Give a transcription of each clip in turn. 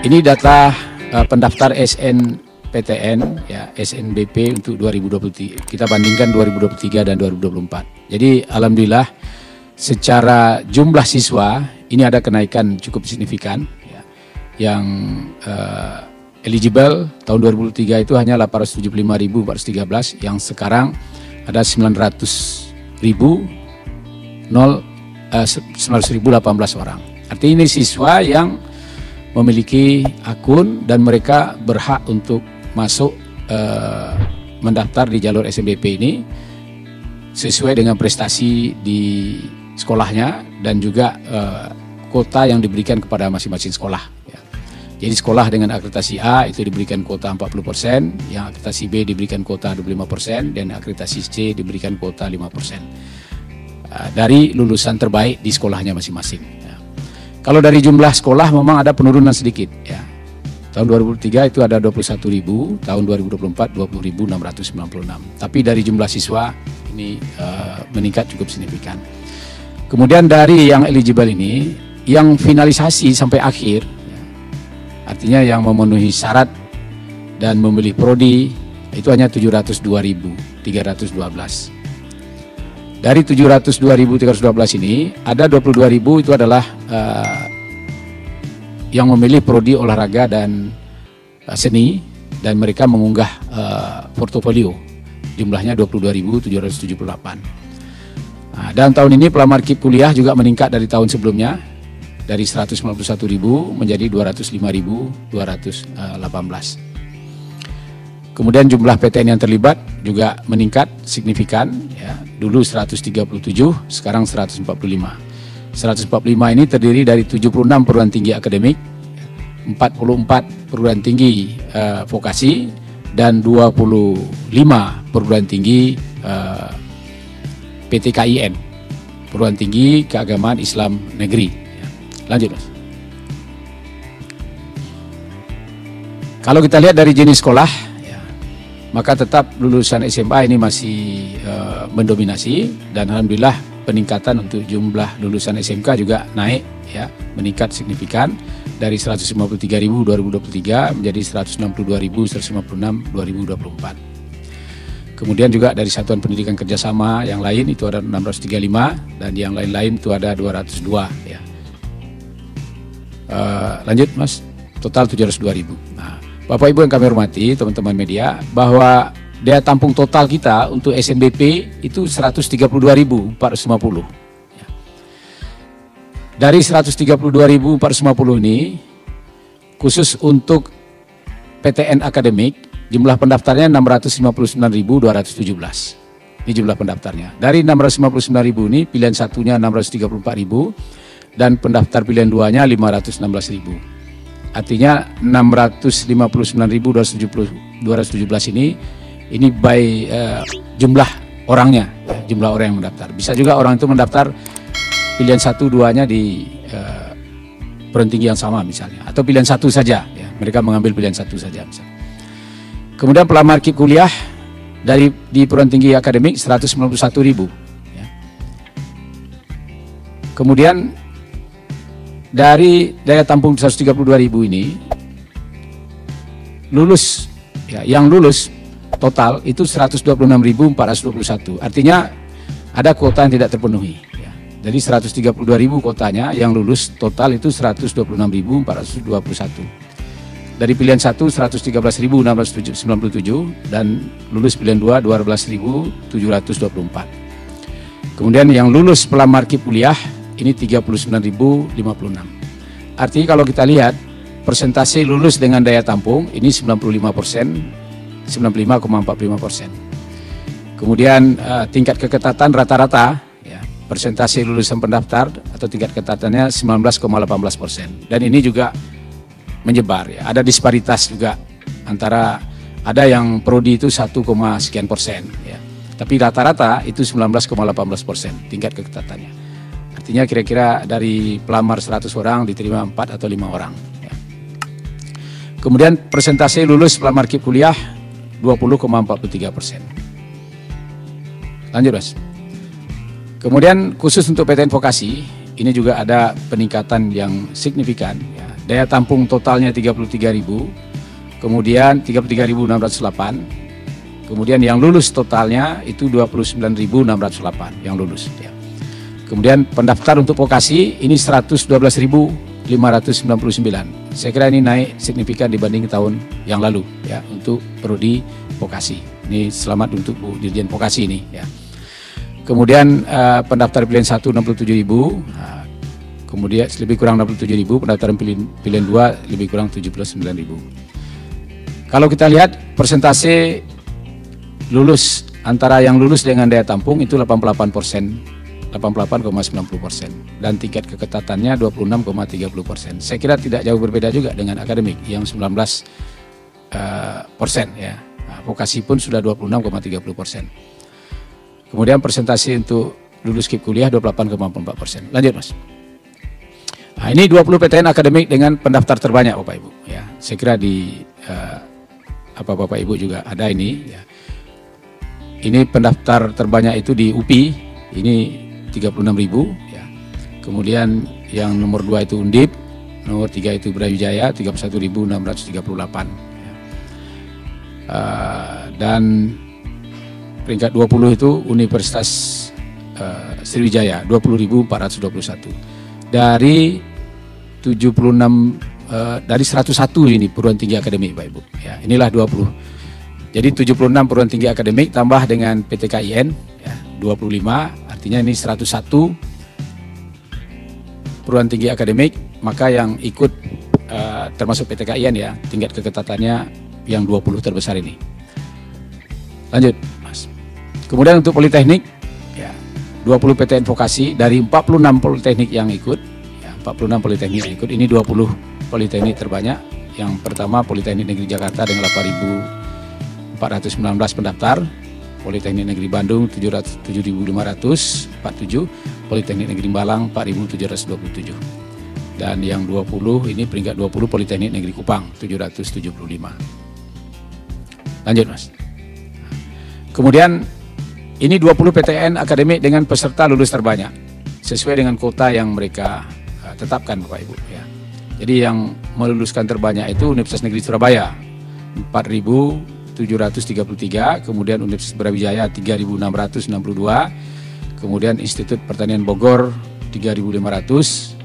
Ini data pendaftar SNPTN ya, SNBP untuk 2023. Kita bandingkan 2023 dan 2024. Jadi alhamdulillah secara jumlah siswa ini ada kenaikan cukup signifikan ya. Yang eligible tahun 2003 itu hanya 875.413, yang sekarang ada 900.018 orang. Artinya ini siswa yang memiliki akun dan mereka berhak untuk masuk mendaftar di jalur SNBP ini sesuai dengan prestasi di sekolahnya dan juga kuota yang diberikan kepada masing-masing sekolah ya. Jadi sekolah dengan akreditasi A itu diberikan kuota 40%, yang akreditasi B diberikan kuota 25%, dan akreditasi C diberikan kuota 5% dari lulusan terbaik di sekolahnya masing-masing ya. Kalau dari jumlah sekolah memang ada penurunan sedikit ya. Tahun 2003 itu ada 21.000, tahun 2024 20.696. Tapi dari jumlah siswa ini meningkat cukup signifikan. Kemudian dari yang eligible ini, yang finalisasi sampai akhir, ya, artinya yang memenuhi syarat dan memilih prodi itu hanya 702.312. Dari 702.312 ini, ada 22.000 itu adalah yang memilih prodi olahraga dan seni, dan mereka mengunggah portofolio. Jumlahnya 22.778. Nah, dan tahun ini pelamar KIP kuliah juga meningkat dari tahun sebelumnya, dari 191.000 menjadi 205.218. Kemudian jumlah PTN yang terlibat juga meningkat signifikan ya. Dulu 137, sekarang 145. 145 ini terdiri dari 76 perguruan tinggi akademik, 44 perguruan tinggi vokasi, dan 25 perguruan tinggi PTKIN, perguruan tinggi keagamaan Islam negeri. Lanjut Mas. Kalau kita lihat dari jenis sekolah, ya, maka tetap lulusan SMA ini masih mendominasi, dan alhamdulillah peningkatan untuk jumlah lulusan SMK juga naik ya, meningkat signifikan dari 153.000 2023 menjadi 162.156 2024. Kemudian juga dari Satuan Pendidikan Kerjasama yang lain itu ada 635, dan yang lain-lain itu ada 202 ya. Lanjut Mas, total 702.000. Nah, Bapak Ibu yang kami hormati, teman-teman media, bahwa daya tampung total kita untuk SNBP itu 132.450 ya. Dari 132.450 ini, khusus untuk PTN akademik, jumlah pendaftarnya 659.217. Ini jumlah pendaftarnya. Dari 659.000 ini, pilihan satunya 634.000, dan pendaftar pilihan duanya 516.000. Artinya 659.217 ini by jumlah orangnya, jumlah orang yang mendaftar. Bisa juga orang itu mendaftar pilihan satu duanya di perguruan tinggi yang sama misalnya, atau pilihan satu saja ya, mereka mengambil pilihan satu saja misalnya. Kemudian pelamar KIP kuliah di perguruan tinggi akademik 191.000 ya. Kemudian dari daya tampung 132.000 ini lulus ya, yang lulus total itu 126.421. Artinya ada kuota yang tidak terpenuhi ya. Jadi 132.000 kuotanya, yang lulus total itu 126.421. Dari pilihan 1 113.697 dan lulus pilihan 2 12.724. Kemudian yang lulus pelamar KIP kuliah ini 39.056. Artinya kalau kita lihat persentase lulus dengan daya tampung ini 95%, 95,45%. Kemudian tingkat keketatan rata-rata ya, persentase lulusan pendaftar atau tingkat keketatannya 19,18%. Dan ini juga menyebar ya. Ada disparitas juga antara, ada yang prodi itu 1, sekian persen ya. Tapi rata-rata itu 19,18% tingkat keketatannya. Artinya kira-kira dari pelamar 100 orang diterima 4 atau 5 orang ya. Kemudian persentase lulus pelamar KIP kuliah 20,43%. Lanjut Mas. Kemudian khusus untuk PTN vokasi ini juga ada peningkatan yang signifikan ya. daya tampung totalnya 33.000, kemudian 33.608, kemudian yang lulus totalnya itu 29.608 yang lulus ya. Kemudian pendaftar untuk vokasi ini 112.599. Saya kira ini naik signifikan dibanding tahun yang lalu ya untuk prodi vokasi. Ini selamat untuk Bu Dirjen Vokasi ini ya. Kemudian pendaftar pilihan 1 67.000, kemudian lebih kurang 67.000, pendaftaran pilihan 2 lebih kurang 79.000. Kalau kita lihat persentase lulus antara yang lulus dengan daya tampung itu 88%. 88,90% dan tingkat keketatannya 26,30%. Saya kira tidak jauh berbeda juga dengan akademik yang 19% ya. Nah, vokasi pun sudah 26,30%. Kemudian persentase untuk lulus KIP kuliah 28,4%. Lanjut Mas. Nah, ini 20 PTN akademik dengan pendaftar terbanyak Bapak Ibu ya. Saya kira di Bapak Ibu juga ada ini ya. Ini pendaftar terbanyak itu di UPI ini 36.000 ya. Kemudian yang nomor 2 itu Undip, nomor 3 itu Brawijaya 31.638 ya. Dan peringkat 20 itu Universitas Sriwijaya 20.421. Dari 76 dari 101 ini perguruan tinggi akademik Pak Ibu ya. Inilah 20. Jadi 76 perguruan tinggi akademik tambah dengan PTKIN ya 25. Artinya ini 101 perguruan tinggi akademik, maka yang ikut termasuk PTKIN ya, tingkat keketatannya yang 20 terbesar ini. Lanjut Mas. Kemudian untuk politeknik ya, 20 PTN vokasi dari 46 politeknik yang ikut ya, 46 politeknik yang ikut, ini 20 politeknik terbanyak. Yang pertama Politeknik Negeri Jakarta dengan 8.419 pendaftar. Politeknik Negeri Bandung 7.547, Politeknik Negeri Malang 4.727. Dan yang 20 ini peringkat 20 Politeknik Negeri Kupang 775. Lanjut Mas. Kemudian ini 20 PTN akademik dengan peserta lulus terbanyak sesuai dengan kuota yang mereka tetapkan Bapak Ibu ya. Jadi yang meluluskan terbanyak itu Universitas Negeri Surabaya 4.733, kemudian Universitas Brawijaya 3.662, kemudian Institut Pertanian Bogor 3.546,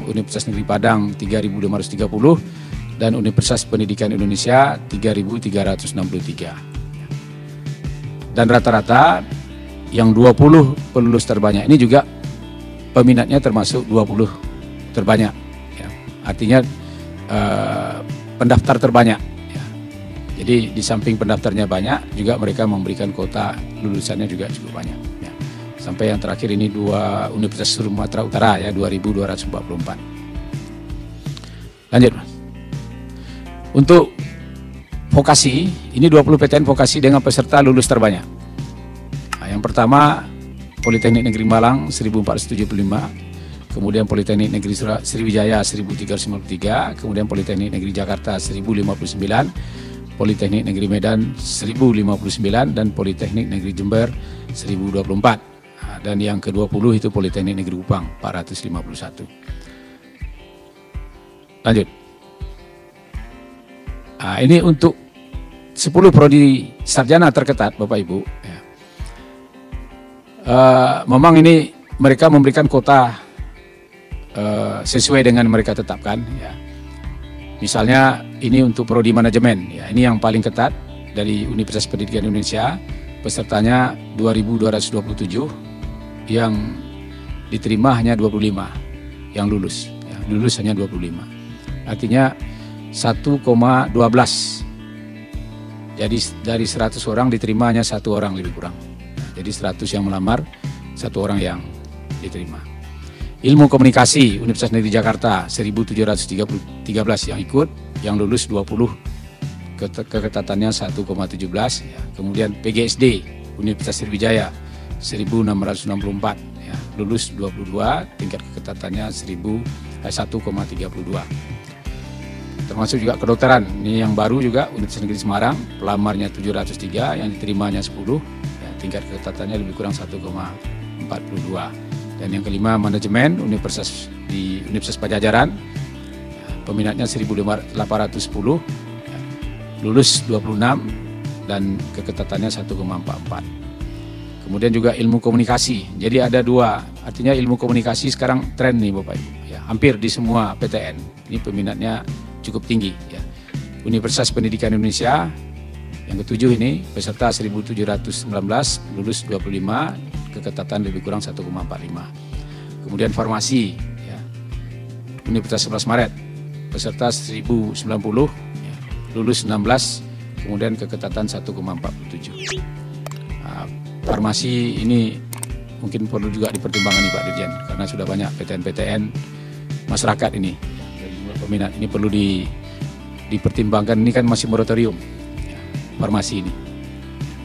Universitas Negeri Padang 3.530, dan Universitas Pendidikan Indonesia 3.363. Dan rata-rata yang 20 pelulus terbanyak ini juga peminatnya termasuk 20 terbanyak ya. Artinya pendaftar terbanyak. Jadi di samping pendaftarnya banyak, juga mereka memberikan kuota lulusannya juga cukup banyak. Ya. Sampai yang terakhir ini 2 Universitas Sumatera Utara ya 2.244. Lanjut Mas. Untuk vokasi, ini 20 PTN vokasi dengan peserta lulus terbanyak. Nah, yang pertama Politeknik Negeri Malang 1.475, kemudian Politeknik Negeri Sriwijaya 1.353, kemudian Politeknik Negeri Jakarta 1.059, Politeknik Negeri Medan 1059, dan Politeknik Negeri Jember 1024. Nah, dan yang ke-20 itu Politeknik Negeri Kupang 451. Lanjut. Nah, ini untuk 10 prodi sarjana terketat Bapak Ibu ya. Memang ini mereka memberikan kuota sesuai dengan mereka tetapkan ya. Misalnya ini untuk prodi manajemen ya, ini yang paling ketat dari Universitas Pendidikan Indonesia, pesertanya 2.227, yang diterima hanya 25 yang lulus ya, lulus hanya 25. Artinya 1,12. Jadi dari 100 orang diterima hanya 1 orang lebih kurang. Nah, jadi 100 yang melamar, 1 orang yang diterima. Ilmu komunikasi Universitas Negeri Jakarta 1.713 yang ikut, yang lulus 20, keketatannya 1,17 ya. Kemudian PGSD Universitas Sriwijaya 1.664 ya, lulus 22, tingkat keketatannya 1,32. Termasuk juga kedokteran, ini yang baru juga Universitas Negeri Semarang, pelamarnya 703, yang diterimanya 10 ya, tingkat keketatannya lebih kurang 1,42. Dan yang kelima manajemen Universitas Pajajaran peminatnya 1.810, ya. Lulus 26 dan keketatannya 1,44. Kemudian juga ilmu komunikasi. Jadi ada dua, artinya ilmu komunikasi sekarang tren nih Bapak Ibu. Ya, hampir di semua PTN. Ini peminatnya cukup tinggi. Ya. Universitas Pendidikan Indonesia yang ketujuh ini peserta 1.719, lulus 25, keketatan lebih kurang 1,45. Kemudian farmasi, ya. Universitas 11 Maret peserta 1.090, ya. Lulus 16, kemudian keketatan 1,47. Farmasi ini mungkin perlu juga dipertimbangkan nih Pak Dirjen, karena sudah banyak PTN-PTN masyarakat ini, ya, peminat ini perlu dipertimbangkan. Ini kan masih moratorium, ya, farmasi ini.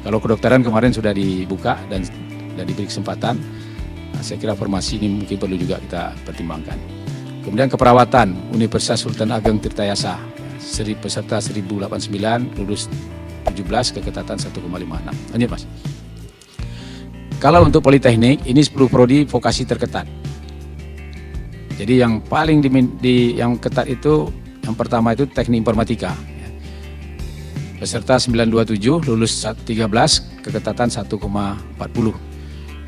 Kalau kedokteran kemarin sudah dibuka dan diberi kesempatan, nah, saya kira farmasi ini mungkin perlu juga kita pertimbangkan. Kemudian keperawatan, Universitas Sultan Ageng Tirtayasa, peserta 1.089, lulus 17, keketatan 1,56. Lanjut Mas. Kalau untuk politeknik, ini 10 prodi vokasi terketat. Jadi yang paling yang ketat itu, yang pertama itu teknik informatika. Peserta 927, lulus 13, keketatan 1,40.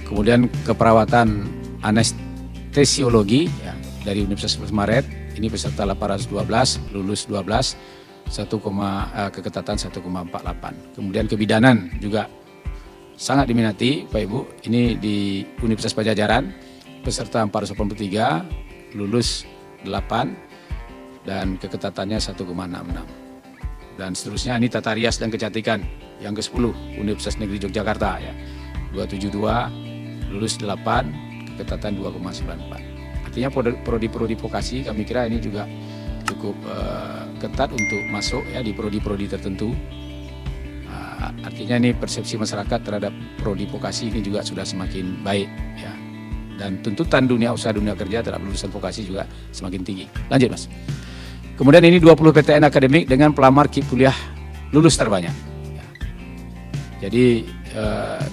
Kemudian keperawatan anestesiologi, ya, dari Universitas 11 Maret, ini peserta 812, lulus 12, keketatan 1,48. Kemudian kebidanan juga sangat diminati Pak Ibu, ini di Universitas Pajajaran, peserta 483, lulus 8, dan keketatannya 1,66. Dan seterusnya ini tata rias dan kecantikan, yang ke-10, Universitas Negeri Yogyakarta, ya, 272, lulus 8, keketatan 2,94. Artinya prodi-prodi vokasi kami kira ini juga cukup ketat untuk masuk, ya, di prodi-prodi tertentu. Artinya ini persepsi masyarakat terhadap prodi vokasi ini juga sudah semakin baik, ya. Dan tuntutan dunia usaha, dunia kerja terhadap lulusan vokasi juga semakin tinggi. Lanjut Mas. Kemudian ini 20 PTN akademik dengan pelamar KIP kuliah lulus terbanyak, ya. Jadi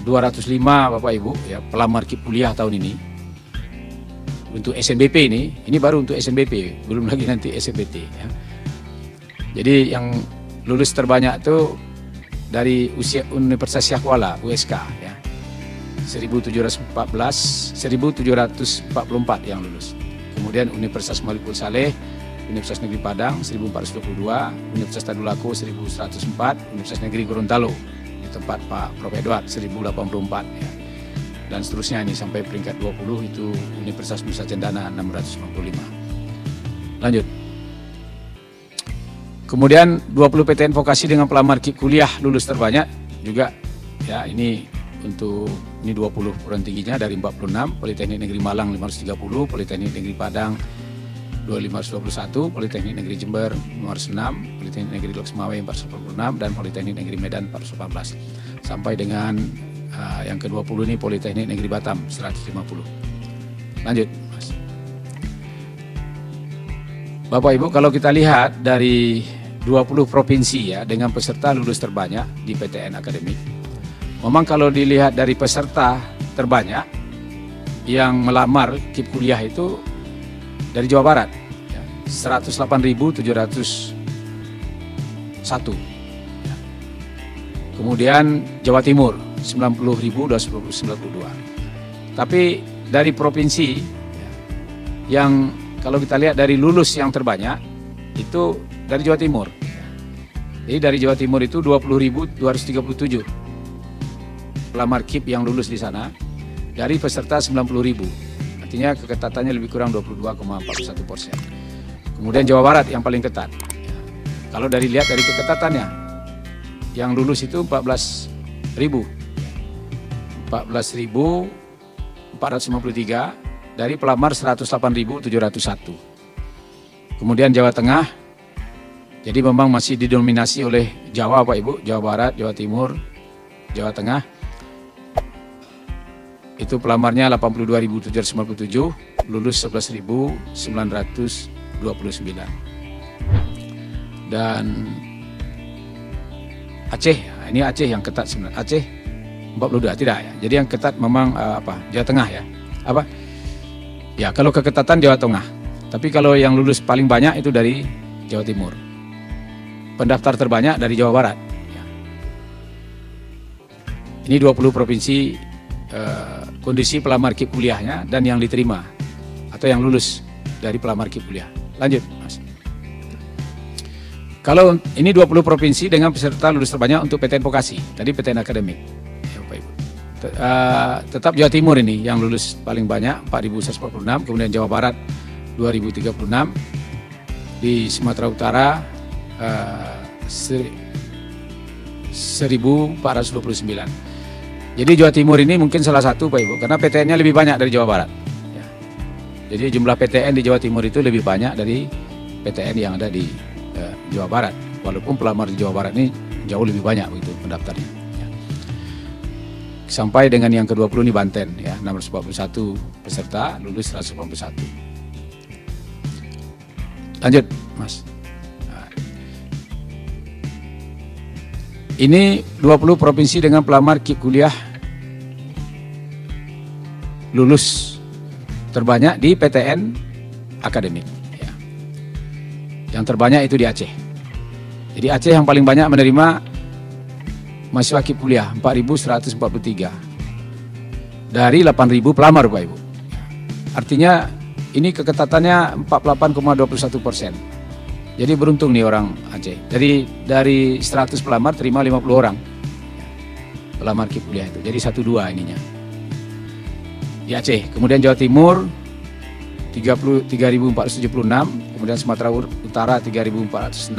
205 Bapak Ibu, ya, pelamar KIP kuliah tahun ini. Untuk SNBP ini baru untuk SNBP, belum lagi nanti SNBT, ya. Jadi yang lulus terbanyak itu dari Universitas Syahkuala, USK, ya, 1744 yang lulus. Kemudian Universitas Malikul Saleh, Universitas Negeri Padang 1422, Universitas Tadulako 1104, Universitas Negeri Gorontalo di tempat Pak Prof Edward 1084, ya. Dan seterusnya ini sampai peringkat 20 itu Universitas Nusa Cendana 695. Lanjut. Kemudian 20 PTN vokasi dengan pelamar KIP kuliah lulus terbanyak juga, ya, ini untuk ini 20 perguruan tingginya dari 46, Politeknik Negeri Malang 530, Politeknik Negeri Padang 2521, Politeknik Negeri Jember 506, Politeknik Negeri Lok Semawe 446, dan Politeknik Negeri Medan 418. Sampai dengan yang ke-20 ini Politeknik Negeri Batam 150. Lanjut Mas. Bapak Ibu, kalau kita lihat dari 20 provinsi, ya, dengan peserta lulus terbanyak di PTN akademik, memang kalau dilihat dari peserta terbanyak yang melamar KIP kuliah itu dari Jawa Barat, ya, 108.701, ya. Kemudian Jawa Timur 90.292. Tapi dari provinsi, ya, yang kalau kita lihat dari lulus yang terbanyak itu dari Jawa Timur. Jadi dari Jawa Timur itu 20.237 pelamar KIP yang lulus di sana dari peserta 90.000. Artinya keketatannya lebih kurang 22,41%. Kemudian Jawa Barat yang paling ketat. Kalau lihat dari keketatannya, yang lulus itu 14.453 dari pelamar 108.701. Kemudian Jawa Tengah, jadi memang masih didominasi oleh Jawa Pak Ibu, Jawa Barat, Jawa Timur, Jawa Tengah. Itu pelamarnya 82.797, lulus 11.929. Dan Aceh, ini Aceh yang ketat sebenarnya. Aceh 42 tidak ya. Jadi yang ketat memang Jawa Tengah ya. Ya kalau keketatan Jawa Tengah Tapi kalau yang lulus paling banyak itu dari Jawa Timur. Pendaftar terbanyak dari Jawa Barat. Ya. Ini 20 provinsi kondisi pelamar KIP kuliahnya dan yang diterima atau yang lulus dari pelamar KIP kuliah. Lanjut, Mas. Kalau ini 20 provinsi dengan peserta lulus terbanyak untuk PTN vokasi, tadi PTN akademik. Ya, Bapak Ibu. Tetap Jawa Timur ini yang lulus paling banyak 4.146, kemudian Jawa Barat 2.036, di Sumatera Utara 1.429. Jadi Jawa Timur ini mungkin salah satu Pak Ibu, karena PTN-nya lebih banyak dari Jawa Barat. Ya. Jadi jumlah PTN di Jawa Timur itu lebih banyak dari PTN yang ada di Jawa Barat. Walaupun pelamar di Jawa Barat ini jauh lebih banyak begitu pendaftarnya. Ya. Sampai dengan yang ke-20 ini Banten, ya 641 peserta, lulus 181. Lanjut, Mas. Nah, ini 20 provinsi dengan pelamar KIP kuliah lulus terbanyak di PTN akademik. Ya. Yang terbanyak itu di Aceh. Jadi Aceh yang paling banyak menerima mahasiswa KIP kuliah 4.143 dari 8.000 pelamar, Pak Ibu. Artinya ini keketatannya 48,21%. Jadi beruntung nih orang Aceh. Dari 100 pelamar terima 50 orang pelamar KIP kuliah itu. Jadi 1-2 ininya di Aceh. Kemudian Jawa Timur 33.476, kemudian Sumatera Utara 3.406,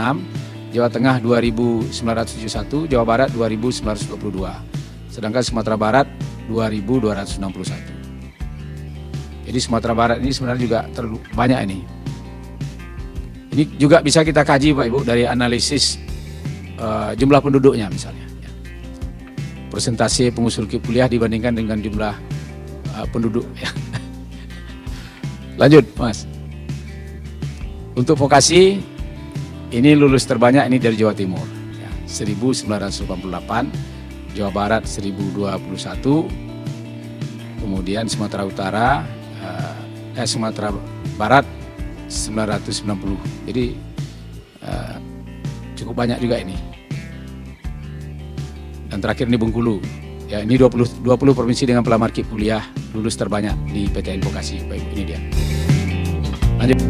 Jawa Tengah 2.971, Jawa Barat 2.922, sedangkan Sumatera Barat 2.261. Jadi Sumatera Barat ini sebenarnya juga terlalu banyak ini. Ini juga bisa kita kaji Pak Ibu dari analisis jumlah penduduknya misalnya. Persentase pengusul KIP kuliah dibandingkan dengan jumlah penduduk. Lanjut, Mas. Untuk vokasi, ini lulus terbanyak ini dari Jawa Timur, ya, 1.988, Jawa Barat 1.021, kemudian Sumatera Utara, Sumatera Barat 990. Jadi cukup banyak juga ini. Dan terakhir ini Bengkulu. Ya, ini 20 provinsi dengan pelamar KIP kuliah lulus terbanyak di PTN vokasi. Baik, ini dia. Lanjut.